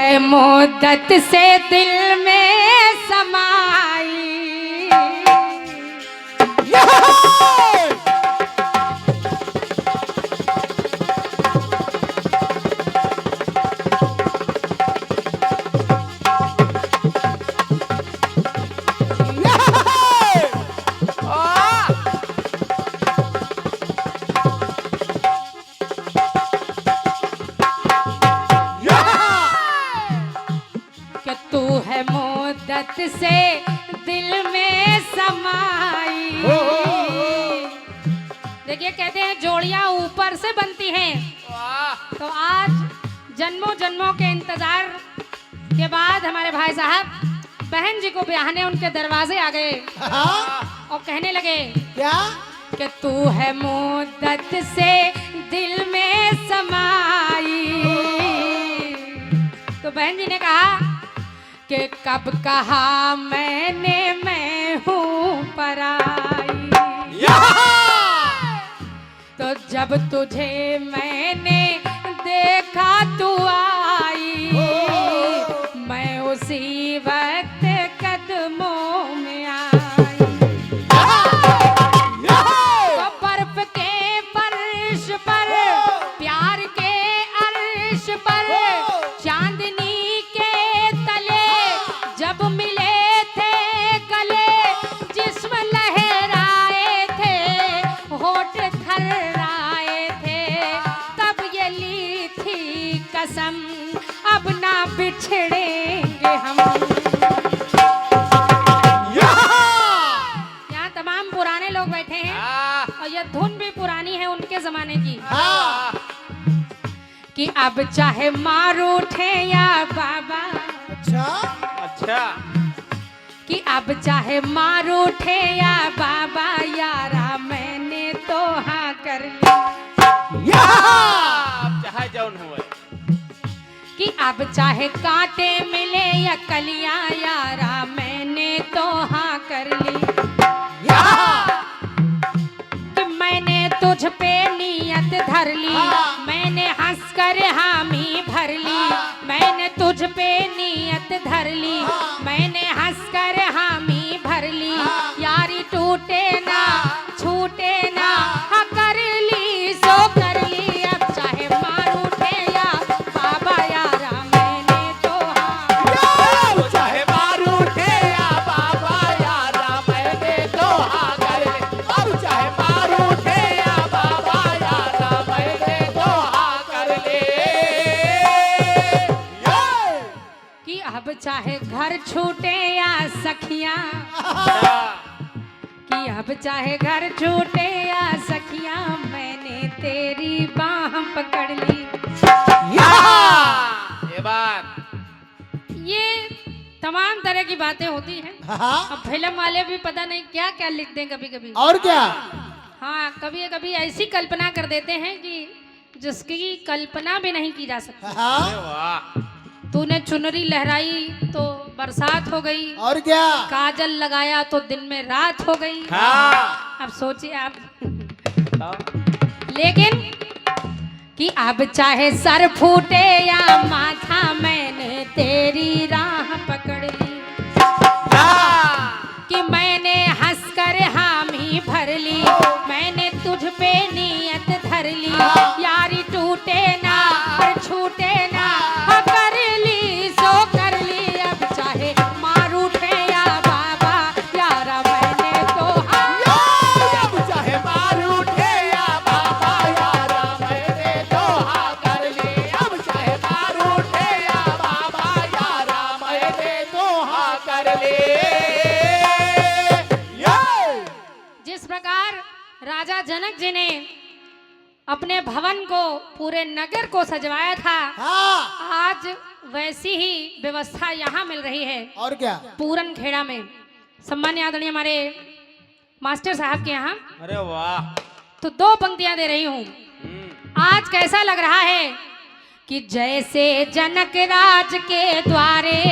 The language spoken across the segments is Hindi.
है मुद्दत से दिल में समाई। मुद्दत से दिल में समाई। देखिए कहते हैं जोड़ियां ऊपर से बनती हैं, तो आज जन्मों जन्मों के इंतजार के बाद हमारे भाई साहब बहन जी को ब्याहने उनके दरवाजे आ गए और कहने लगे क्या कि तू है मुद्दत से दिल में समाई। तो बहन जी ने कहा कि कब कहा मैंने मैं हूँ पराई। तो जब तुझे मैंने देखा तू आई, मैं उसी वक्त कदमों में आई। तो बर्फ के फर्श पर प्यार के अर्श पर चांदनी जब मिले थे गले जिस्म लहराए थे होठ थर्राए थे, तब ये ली थी कसम अब ना बिछड़ेंगे हम। यहाँ तमाम पुराने लोग बैठे हैं और ये धुन भी पुरानी है उनके जमाने की कि अब चाहे मार उठे या बाबा। अच्छा कि अब चाहे मार उठे या बाबा यारा मैंने तो हाँ कर लिया। अब चाहे जौन हुए कि अब चाहे कांटे मिले या कलियां यारा मैंने तो हाँ कर ली। कि मैंने तुझ पे नियत धर ली, मैंने हंसकर हामी भर ली। मैंने तुझ पे नियत धर ली, मैंने हंसकर हामी भर ली। यारी टूटे ना छूटे ना हाँ कर ली सो कर ली। अब चाहे मार उठे या बाबा यारा मैंने तो हाँ। चाहे मार उठे या बाबा यारा मैंने तो हाँ कर ले। अब चाहे मार उठे या बाबा यारा मैंने तो हाँ कर ले। कि अब चाहे घर छूटे या सखियां, कि अब चाहे घर छूटे या सखियां मैंने तेरी बाह पकड़ ली। ये बात ये तमाम तरह की बातें होती हैं। अब फिल्म वाले भी पता नहीं क्या क्या लिख दें कभी कभी। और क्या हाँ कभी कभी ऐसी कल्पना कर देते हैं कि जिसकी कल्पना भी नहीं की जा सकती। तूने चुनरी लहराई तो बरसात हो गई, और क्या काजल लगाया तो दिन में रात हो गई। अब सोचिए आप। लेकिन कि अब चाहे सर फूटे या माथा मैंने तेरी राह पकड़ ली। कि मैंने हंसकर हामी भर ली, मैंने तुझ पे नियत धर ली। यारी टूटे ना और छूटे ना कर ली सो कर ली। अब चाहे मार उठे या बाबा यारा मैंने तो हाँ। अब चाहे मार उठे या बाबा यारा मैंने तो हाँ कर ले। अब चाहे मार उठे या बाबा यारा मैंने तो हाँ कर ले। जिस प्रकार राजा जनक जी ने अपने भवन को पूरे नगर को सजवाया था, आज वैसी ही व्यवस्था यहाँ मिल रही है। और क्या पूरन खेड़ा में सम्मान्य आदरणीय हमारे मास्टर साहब के यहाँ। अरे वाह। तो दो पंक्तियां दे रही हूँ। आज कैसा लग रहा है कि जैसे जनक राज के द्वारे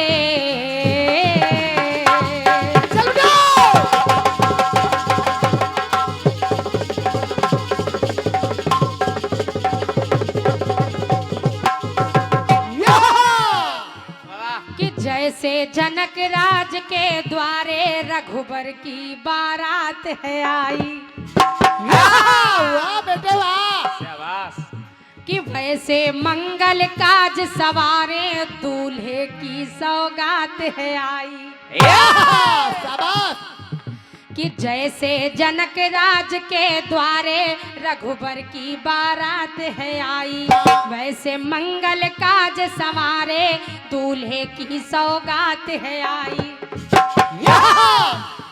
वैसे जनक राज के द्वारे रघुबर की बारात है आई। वाह बेटे वाह। शाबाश। कि वैसे मंगल काज सवारे दूल्हे की सौगात है आई। शाबाश। कि जैसे जनक राज के द्वारे रघुबर की बारात है आई, वैसे मंगल काज सवारे दूल्हे की सौगात है आई।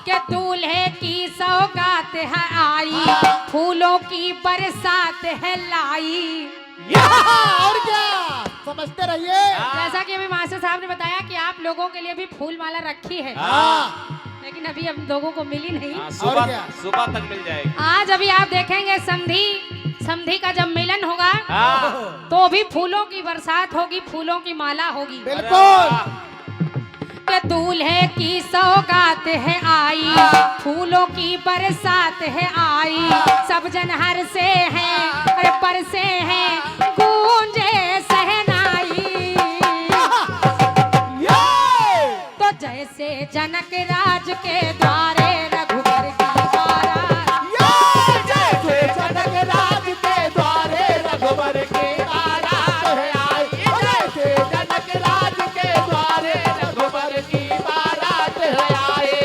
के दूल्हे की सौगात है आई, फूलों की बरसात है लाई। और क्या समझते रहिए। जैसा कि अभी मास्टर साहब ने बताया कि आप लोगों के लिए भी फूल माला रखी है, लेकिन अभी हम लोगों को मिली नहीं। सुबह तक मिल जाएगी। आज अभी आप देखेंगे समधी का जब मिलन होगा तो भी फूलों की बरसात होगी, फूलों की माला होगी। बिल्कुल। के दूल्हे की सौगात है आई, फूलों की बरसात है आई। सब जन हर से हैं अरे पर से हैं गूंजे सहनाई। तो जैसे जनक राज के द्वारे रघुबर की बारात, जैसे जनक राज के द्वारे रघुबर की बारात है आई। जैसे जनक राज के द्वारे रघुबर की बारात है आई।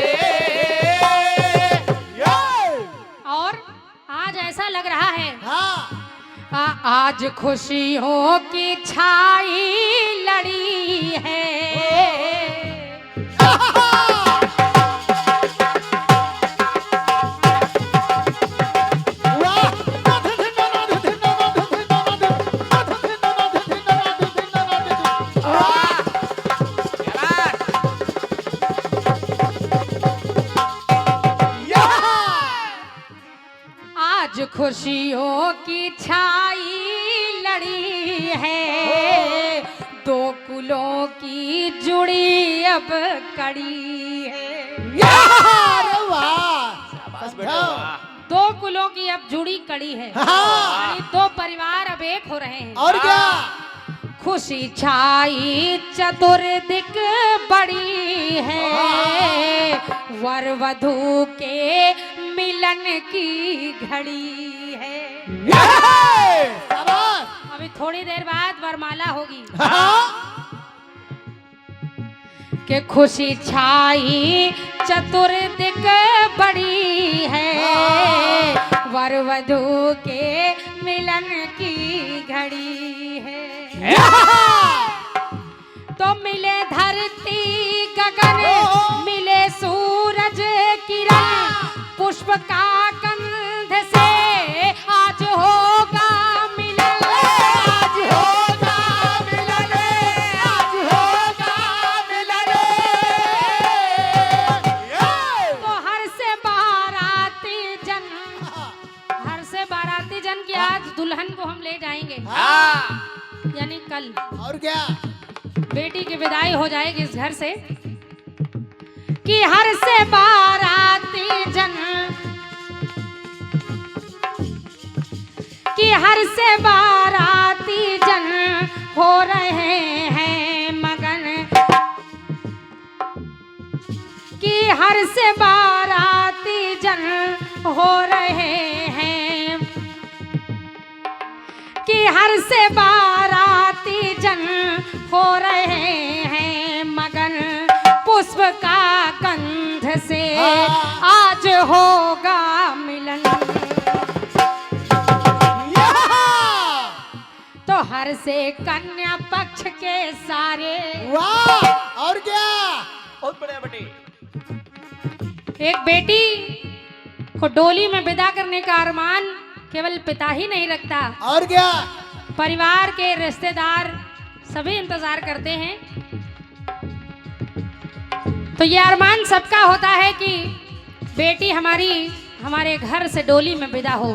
और आज ऐसा लग रहा है हाँ। आज खुशियों की छाई लड़ी है। आज खुशियों की छाई लड़ी है, दो कुलों की जुड़ी अब कड़ी है। शाबाश बेटा वाह। दो कुलों की अब जुड़ी कड़ी है, यानी दो परिवार अब एक हो रहे हैं। और क्या खुशी छाई चतुर्दिक बड़ी है, वर वधू के मिलन की घड़ी है। अभी थोड़ी देर बाद वरमाला होगी। के खुशी छाई चतुर्दिक बड़ी है, वर वधू के मिलन की घड़ी है। तो मिले धरती गगन, मिले सूरज किरण, पुष्प का कंध से आज होगा मिलन। आज होगा मिलन, आज होगा मिलन। तो हर से बाराती जन की आज दुल्हन को हम ले जाएंगे, यानी कल। और क्या बेटी की विदाई हो जाएगी इस घर से। कि हर से बाराती जन, कि हर से बाराती जन हो रहे हैं मगन। कि हर से बाराती जन हो रहे हैं, कि हर से बाराती जन हो रहे हैं मगन। पुष्प का गंध से आज होगा मिलन। तो हर से कन्या पक्ष के सारे, वाह। और क्या बहुत बढ़िया बेटी। एक बेटी को डोली में विदा करने का अरमान केवल पिता ही नहीं रखता, और क्या परिवार के रिश्तेदार सभी इंतजार करते हैं। तो ये अरमान सबका होता है कि बेटी हमारे घर से डोली में विदा हो।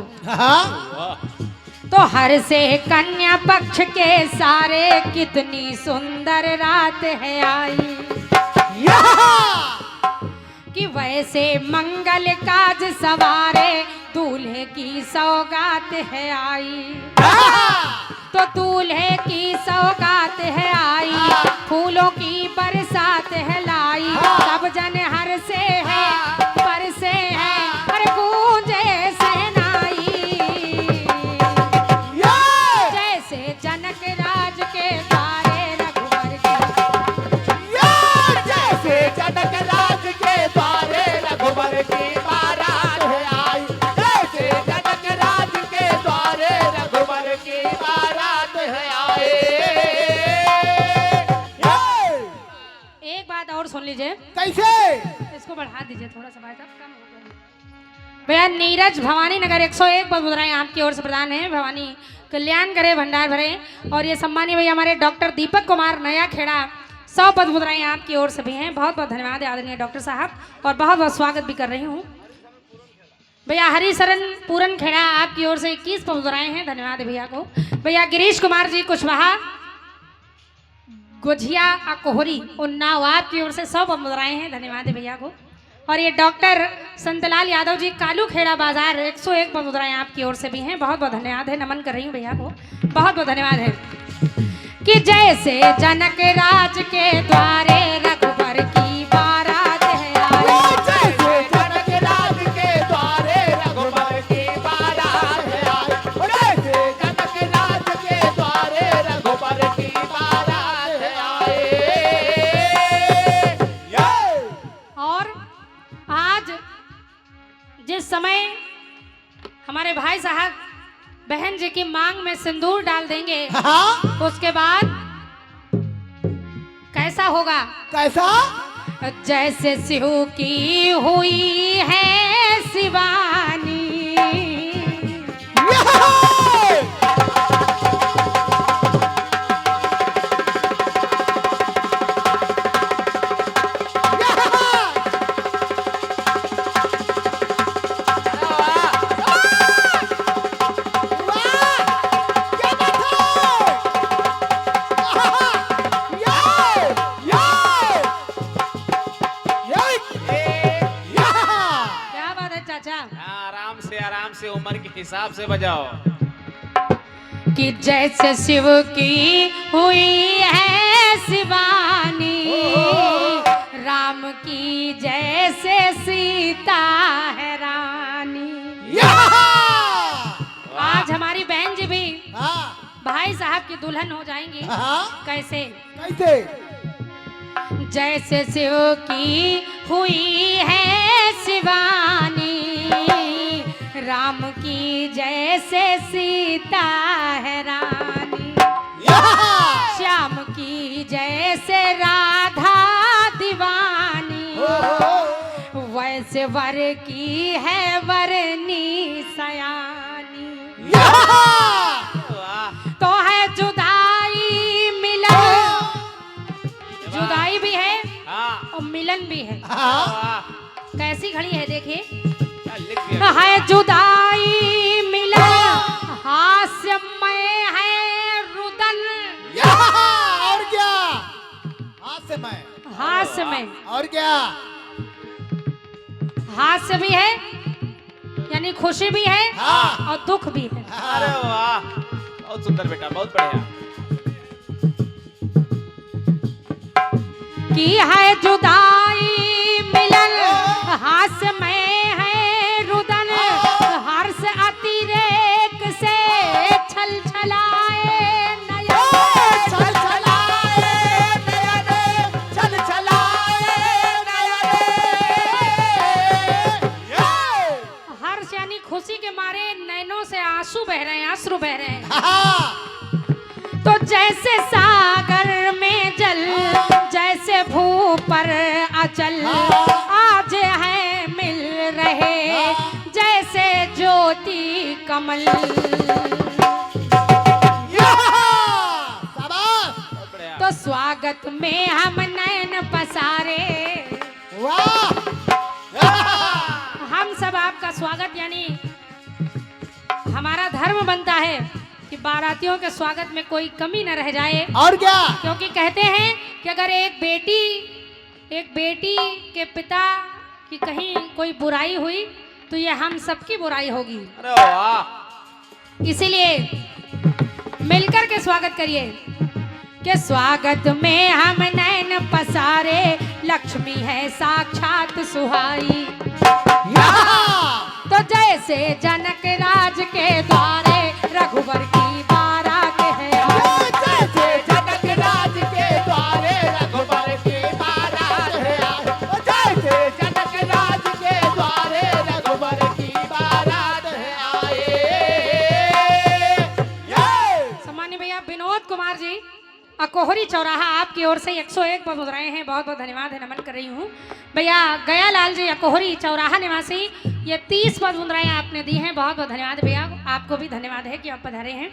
तो हर से कन्या पक्ष के सारे कितनी सुंदर रात है आई। कि वैसे मंगल काज सवारे दूल्हे की सौगात है आई, तो दूल्हे की सौगात है आई, फूलों की बरसात है लाई, सब जन हर से है पर से है और गूंजे सहनाई, जैसे जनक राज के द्वारे रघुवर की, जैसे जनक राज के द्वारे रघुवर की बारात है आई, जैसे जनक राज के द्वारे रघुवर की बारात है आई। एक बात और सुन लीजिए, कैसे? इसको बढ़ा दीजिए थोड़ा सा भाई साहब, कम हो गया। भैया नीरज भवानी नगर 101 पद मुद्राएं आपकी ओर से प्रदान है, भवानी कल्याण करे भंडार भरे। और ये सम्मानीय भैया हमारे डॉक्टर दीपक कुमार नया खेड़ा 100 पद मुद्राएं आपकी ओर से भी हैं। बहुत बहुत धन्यवाद आदरणीय डॉक्टर साहब, और बहुत बहुत स्वागत भी कर रही हूँ। भैया हरिशरण पूरन खेड़ा आपकी ओर से 21 पद मुद्राएं हैं, धन्यवाद भैया को। भैया गिरीश कुमार जी कुशवाहा गुझिया कोहरी उन्नाव आपकी ओर से 100 पद मुद्राएं हैं, धन्यवाद भैया को। और ये डॉक्टर संतलाल यादव जी कालू खेड़ा बाजार 101 पद मुद्राएं आपकी ओर से भी हैं, बहुत बहुत धन्यवाद है, नमन कर रही हूँ भैया को, बहुत बहुत धन्यवाद है। कि जैसे जनक राज के द्वारे रघुवर की बारात है आई, जैसे जनक राज के द्वारे रघुवर की बारात है आई, जैसे जनक राज के द्वारे रघुवर की बारात है आई। और आज जिस समय हमारे भाई साहब बहन जी की मांग में सिंदूर डाल देंगे, उसके बाद कैसा होगा? कैसा? जैसे शिव की हुई है शिवानी, क्या बात है चाचा? आराम से उम्र के हिसाब से बजाओ। कि जैसे शिव की हुई है शिवानी, राम की जैसे सीता है रानी। आज हमारी बहन जी भी भाई साहब की दुल्हन हो जाएंगी। कैसे? कैसे? जैसे शिव की हुई है शिवानी, राम की जैसे सीता है रानी, श्याम की जैसे राधा दीवानी, वैसे वर की है वरनी सयानी। तो है जुदाई मिलन, जुदाई भी है और मिलन भी है। कैसी घड़ी है देखिए, है जुदाई मिलन हास्यमय है रुदन, और क्या? हास्यमय, हास्यमय और क्या? हास्य भी है यानी खुशी भी है और दुख भी है। अरे वाह, बहुत सुंदर बेटा, बहुत बढ़िया। की है जुदाई मिलन हास्यमय है रुदन, हर्ष अतिरेक से छल छलाए नयन, छल छलाए नयन, छल छलाए नयन। हर्ष यानी खुशी के मारे नैनों से आंसू बह रहे हैं, अश्रु बह रहे हैं। तो जैसे सागर में जल, जैसे भू पर अचल, आज है मिल रहे जैसे ज्योति कमल। तो स्वागत में हम नयन पसारे, हम सब आपका स्वागत, यानी हमारा धर्म बनता है कि बारातियों के स्वागत में कोई कमी न रह जाए। और क्या? क्योंकि कहते हैं कि अगर एक बेटी के पिता कि कहीं कोई बुराई हुई तो ये हम सबकी बुराई होगी। अरे वाह, इसीलिए मिलकर के स्वागत करिए कि स्वागत में हम नैन पसारे, लक्ष्मी है साक्षात सुहाई। तो जैसे जनक राज के द्वारे रघुबर की बारात है आई। जैसे जनक राज के द्वारे रघुबर की बारात है आई। जैसे जनक राज के द्वारे रघुबर की बारात है आए। सम्मानीय भैया विनोद कुमार जी अकोहरी चौराहा आपकी ओर से 101 पद मुद्राएं हैं, बहुत बहुत धन्यवाद है, नमन कर रही हूँ। भैया गयालाल जी अकोहरी चौराहा निवासी, ये 30 पद मुद्राएं आपने दी हैं, बहुत बहुत धन्यवाद भैया, आपको भी धन्यवाद है कि आप पधारे हैं।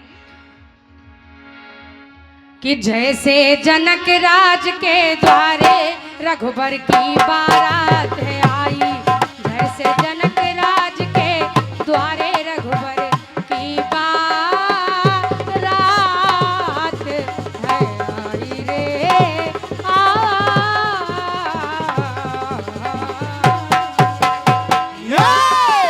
कि जैसे जनक राज के द्वारे रघुबर की बारात है आई, जैसे जनक